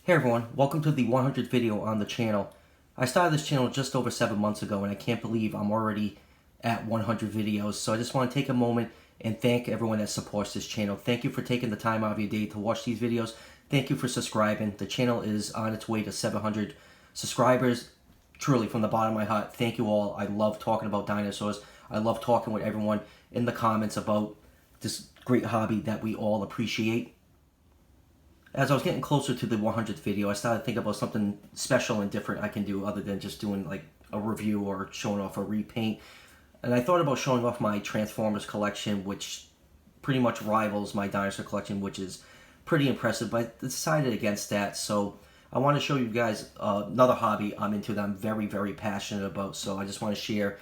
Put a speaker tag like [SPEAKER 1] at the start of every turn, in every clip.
[SPEAKER 1] Hey everyone, welcome to the 100th video on the channel. I started this channel just over 7 months ago and I can't believe I'm already at 100 videos. So I just want to take a moment and thank everyone that supports this channel. Thank you for taking the time out of your day to watch these videos. Thank you for subscribing. The channel is on its way to 700 subscribers. Truly, from the bottom of my heart, thank you all. I love talking about dinosaurs. I love talking with everyone in the comments about this great hobby that we all appreciate. As I was getting closer to the 100th video, I started thinking about something special and different I can do other than just doing like a review or showing off a repaint. And I thought about showing off my Transformers collection, which pretty much rivals my dinosaur collection, which is pretty impressive, but I decided against that. So I want to show you guys another hobby I'm into that I'm very, very passionate about. So I just want to share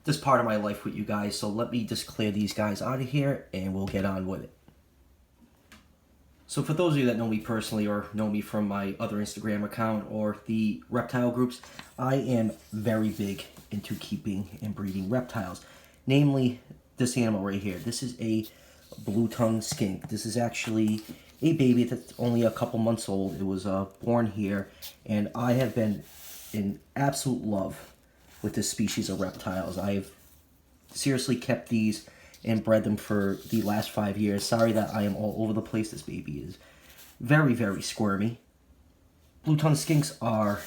[SPEAKER 1] this part of my life with you guys. So let me just clear these guys out of here and we'll get on with it. So for those of you that know me personally or know me from my other Instagram account or the reptile groups, I am very big into keeping and breeding reptiles. Namely, this animal right here. This is a blue-tongued skink. This is actually a baby that's only a couple months old. It was born here, and I have been in absolute love with this species of reptiles. I've seriously kept these and bred them for the last 5 years. Sorry that I am all over the place. This baby is very, very squirmy. Blue-tongued skinks are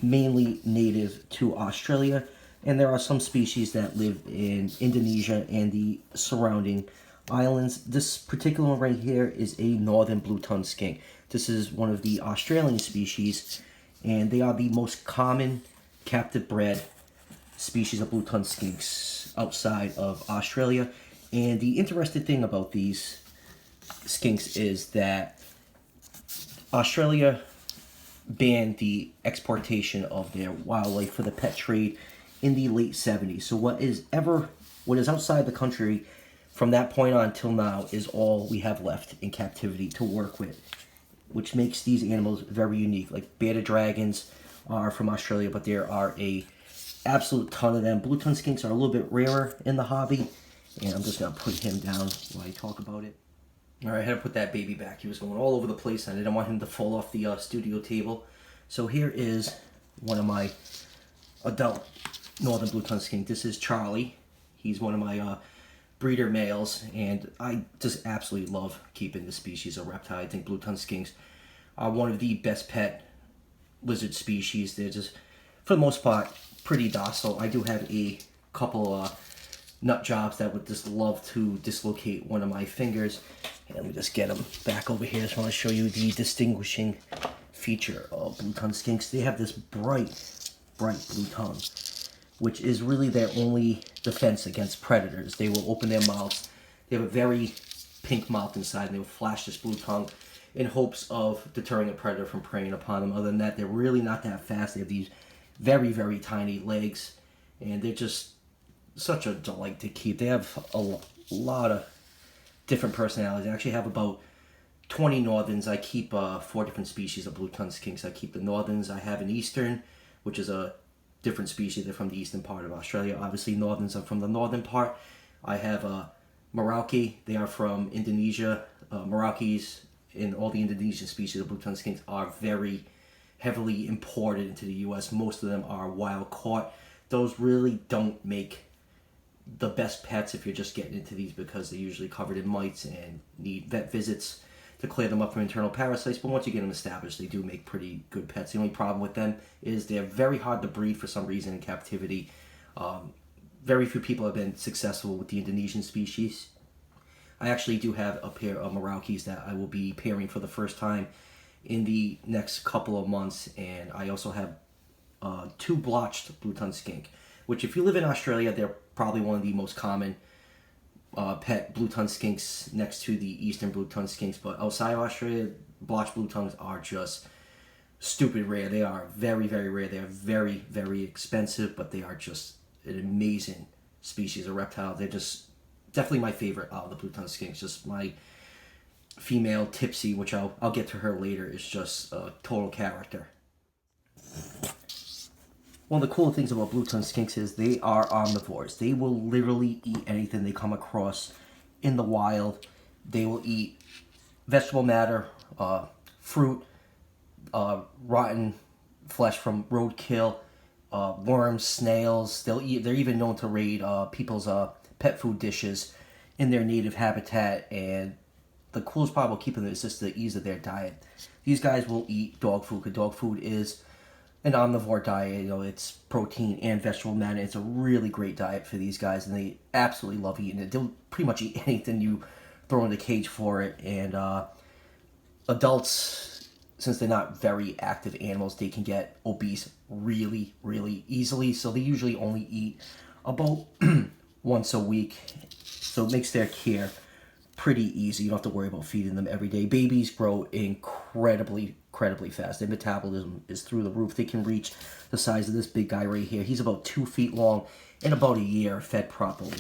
[SPEAKER 1] mainly native to Australia, and there are some species that live in Indonesia and the surrounding islands. This particular one right here is a northern blue-tongued skink. This is one of the Australian species, and they are the most common captive bred species of blue-tongued skinks outside of Australia. And the interesting thing about these skinks is that Australia banned the exportation of their wildlife for the pet trade in the late 70s. So what is outside the country from that point on till now is all we have left in captivity to work with, which makes these animals very unique. Like bearded dragons are from Australia, but there are a absolute ton of them. Blue-tongued skinks are a little bit rarer in the hobby. And I'm just going to put him down while I talk about it. Alright, I had to put that baby back. He was going all over the place. I didn't want him to fall off the studio table. So here is one of my adult northern blue-tongued skink. This is Charlie. He's one of my breeder males. And I just absolutely love keeping this species of reptile. I think blue-tongued skinks are one of the best pet lizard species. They're just, for the most part, pretty docile. I do have a couple nut jobs that would just love to dislocate one of my fingers. And let me just get them back over here. I just want to show you the distinguishing feature of blue-tongued skinks. They have this bright blue tongue, which is really their only defense against predators. They will open their mouths. They have a very pink mouth inside, and they will flash this blue tongue in hopes of deterring a predator from preying upon them. Other than that, they're really not that fast. They have these very, very tiny legs, and they're just such a delight to keep. They have a lot of different personalities. I actually have about 20 northerns. I keep 4 different species of blue-tongued skinks. I keep the northerns. I have an eastern, which is a different species. They're from the eastern part of Australia. Obviously, northerns are from the northern part. I have Merauke. They are from Indonesia. Meraukes and all the Indonesian species of blue-tongued skinks are very heavily imported into the U.S. Most of them are wild caught. Those really don't make the best pets if you're just getting into these, because they're usually covered in mites and need vet visits to clear them up from internal parasites. But once you get them established, they do make pretty good pets. The only problem with them is they're very hard to breed for some reason in captivity. Very few people have been successful with the Indonesian species. I actually do have a pair of Meraukes that I will be pairing for the first time in the next couple of months. And I also have 2 blotched blue-tongued skink, which if you live in Australia, they're probably one of the most common pet blue-tongued skinks next to the eastern blue-tongued skinks. But outside of Australia, blotched blue-tongues are just stupid rare. They are very, very rare. They are very, very expensive, but they are just an amazing species of reptile. They're just definitely my favorite out of the blue-tongued skinks. Just my female Tipsy, which I'll get to her later, is just a total character. One of the cool things about blue-tongued skinks is they are omnivores. They will literally eat anything they come across in the wild. They will eat vegetable matter, fruit, rotten flesh from roadkill, worms, snails. They're even known to raid people's pet food dishes in their native habitat. And the coolest part about keeping it is just the ease of their diet. These guys will eat dog food, because dog food is an omnivore diet. You know, it's protein and vegetable matter. It's a really great diet for these guys, and they absolutely love eating it. They'll pretty much eat anything you throw in the cage for it. And adults, since they're not very active animals, they can get obese really, really easily. So they usually only eat about once a week. So it makes their care pretty easy. You don't have to worry about feeding them every day. Babies grow incredibly fast. Their metabolism is through the roof. They can reach the size of this big guy right here. He's about 2 feet long in about a year, fed properly.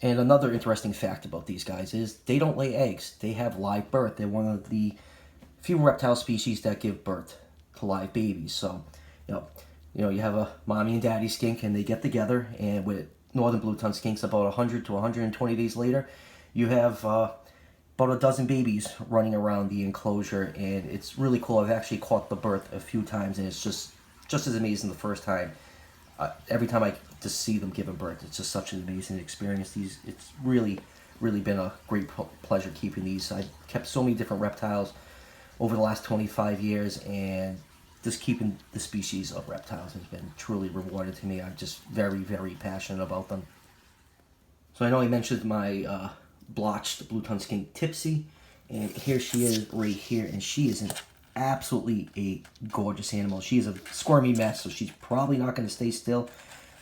[SPEAKER 1] And another interesting fact about these guys is they don't lay eggs. They have live birth. They're one of the few reptile species that give birth to live babies. So, you have a mommy and daddy skink, and they get together, and with northern blue-tongued skinks, about 100 to 120 days later, you have about a dozen babies running around the enclosure, and it's really cool. I've actually caught the birth a few times, and it's just as amazing the first time. Every time I just see them giving birth, it's just such an amazing experience. It's really been a great pleasure keeping these. I've kept so many different reptiles over the last 25 years, and just keeping the species of reptiles has been truly rewarding to me. I'm just very, very passionate about them. So I know I mentioned my blotched blue-tongued skink Tipsy, and here she is right here, and she is absolutely a gorgeous animal. She's a squirmy mess, so she's probably not going to stay still,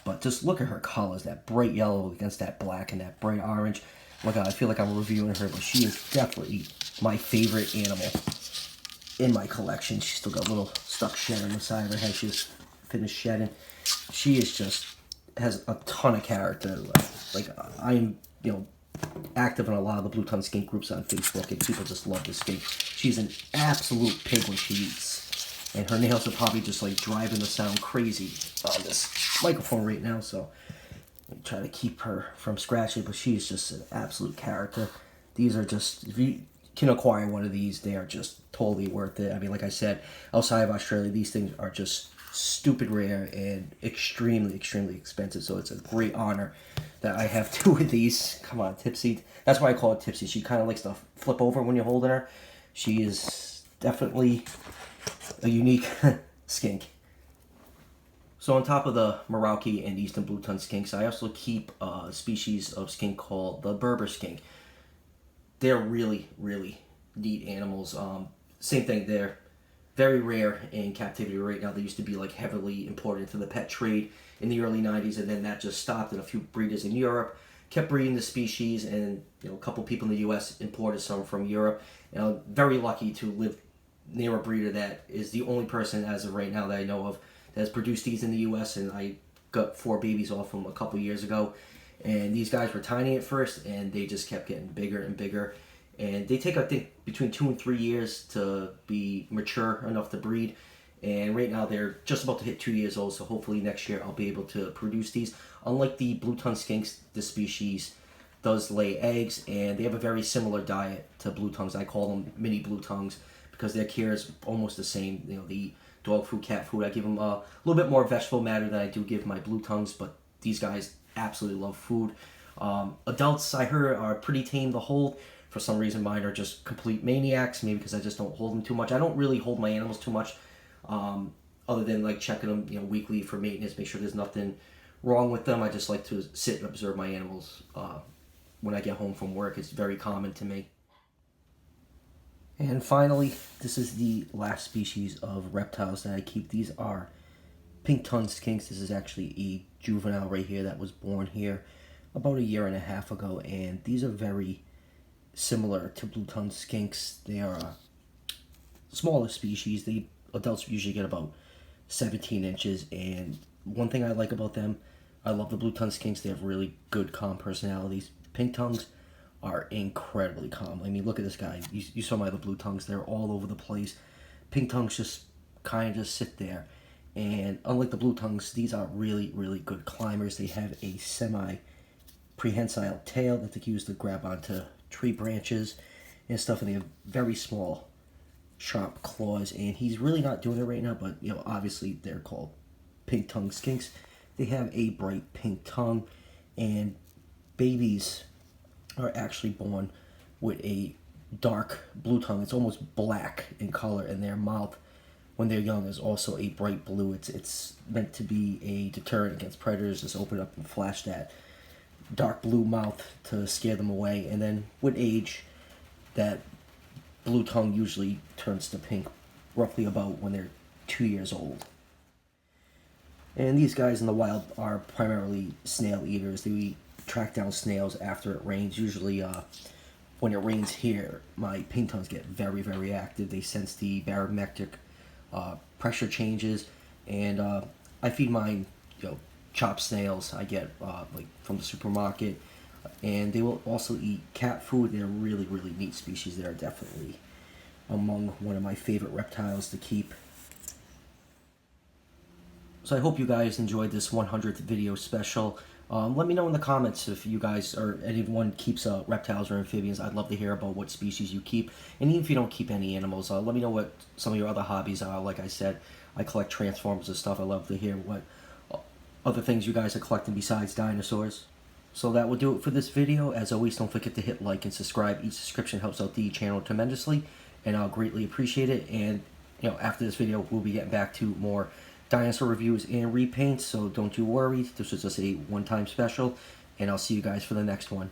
[SPEAKER 1] but just look at her colors, that bright yellow against that black and that bright orange. Oh my God, I feel like I'm reviewing her, but she is definitely my favorite animal in my collection. She's still got a little stuck shed on the side of her head. She just finished shedding. She is just has a ton of character. Like I'm, active in a lot of the blue-tongued skink groups on Facebook, and people just love this skink. She's an absolute pig when she eats, and her nails are probably just like driving the sound crazy on this microphone right now. So I try to keep her from scratching, but she's just an absolute character. These are just, if you can acquire one of these, they are just totally worth it. I mean, like I said, outside of Australia, these things are just stupid rare and extremely expensive. So it's a great honor that I have two of these. Come on, Tipsy. That's why I call it Tipsy. She kind of likes to flip over when you're holding her. She is definitely a unique skink. So on top of the Merauke and Eastern blue-tongued skinks, I also keep a species of skink called the Berber skink. They're really neat animals. Same thing, they're very rare in captivity right now. They used to be like heavily imported into the pet trade in the early 90s, and then that just stopped, and a few breeders in Europe kept breeding the species, and a couple people in the US imported some from Europe. And I'm very lucky to live near a breeder that is the only person as of right now that I know of that has produced these in the US, and I got 4 babies off them a couple years ago. And these guys were tiny at first, and they just kept getting bigger and bigger. And they take, I think, between 2 and 3 years to be mature enough to breed. And right now they're just about to hit 2 years old, so hopefully next year I'll be able to produce these. Unlike the blue-tongued skinks, this species does lay eggs, and they have a very similar diet to blue-tongues. I call them mini blue-tongues because their care is almost the same. They eat dog food, cat food. I give them a little bit more vegetable matter than I do give my blue-tongues, but these guys absolutely love food. Adults, I heard, are pretty tame to hold. For some reason, mine are just complete maniacs, maybe because I just don't hold them too much. I don't really hold my animals too much, other than like checking them, weekly for maintenance, make sure there's nothing wrong with them. I just like to sit and observe my animals when I get home from work. It's very common to me. And finally, this is the last species of reptiles that I keep. These are pink-tongued skinks. This is actually a juvenile right here that was born here about 1.5 years ago, and these are very similar to blue-tongued skinks. They are a smaller species. The adults usually get about 17 inches, and one thing I like about them, I love the blue-tongued skinks. They have really good, calm personalities. Pink tongues are incredibly calm. I mean, look at this guy. You saw my other blue tongues. They're all over the place. Pink tongues just kind of just sit there. And unlike the blue tongues, these are really good climbers. They have a semi-prehensile tail that they can use to grab onto tree branches and stuff, and they have very small sharp claws, and he's really not doing it right now, but you know, obviously they're called pink tongue skinks. They have a bright pink tongue, and babies are actually born with a dark blue tongue. It's almost black in color, and their mouth when they're young is also a bright blue. It's meant to be a deterrent against predators. Just open up and flash that dark blue mouth to scare them away, and then with age, that blue tongue usually turns to pink roughly about when they're 2 years old. And these guys in the wild are primarily snail eaters. They track down snails after it rains. Usually when it rains here, my pink tongues get very, very active. They sense the barometric pressure changes, and I feed mine, you know, chopped snails I get like from the supermarket, and they will also eat cat food. They're really, really neat species. They're definitely among one of my favorite reptiles to keep. So I hope you guys enjoyed this 100th video special. Let me know in the comments if you guys or anyone keeps reptiles or amphibians. I'd love to hear about what species you keep. And even if you don't keep any animals, let me know what some of your other hobbies are. Like I said, I collect transformers and stuff. I love to hear what other things you guys are collecting besides dinosaurs. So that will do it for this video. As always, don't forget to hit like and subscribe. Each subscription helps out the channel tremendously, and I'll greatly appreciate it. And you know, after this video, we'll be getting back to more dinosaur reviews and repaints, so don't you worry. This was just a one-time special, and I'll see you guys for the next one.